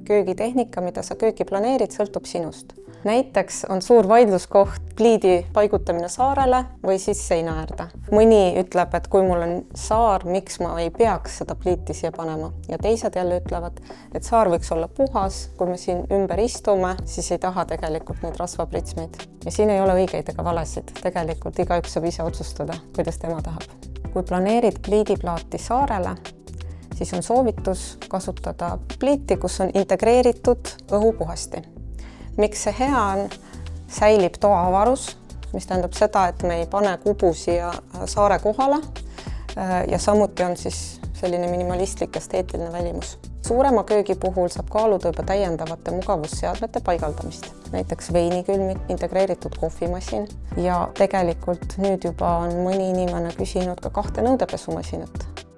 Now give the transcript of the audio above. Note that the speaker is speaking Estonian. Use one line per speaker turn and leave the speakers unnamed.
köögitehnika, mida sa kööki planeerid, sõltub sinust. Näiteks on suur vaidluskoht pliidi paigutamine saarele või siis seina äärde. Mõni ütleb, et kui mul on saar, miks ma ei peaks seda pliiti siia panema. Ja teised jälle ütlevad, et saar võiks olla puhas, kui me siin ümber istume, siis ei taha tegelikult neid rasvapritsmeid. Ja siin ei ole õigeid ega valesid. Tegelikult igaüks saab ise otsustada, kuidas tema tahab. Kui planeerid pliidiplaati saarele, siis on soovitus kasutada pliiti, kus on integreeritud õhupuhasti. Miks see hea on? Säilib toa avarus, mis tähendab seda, et me ei pane kubu siia saare kohale ja samuti on siis selline minimalistlik esteetiline välimus. Suurema köögi puhul saab kaaluda juba täiendavate mugavusseadmete paigaldamist. Näiteks veinikülmik, integreeritud kohvimasin ja tegelikult nüüd juba on mõni inimene küsinud ka 2 nõudepesumasinat.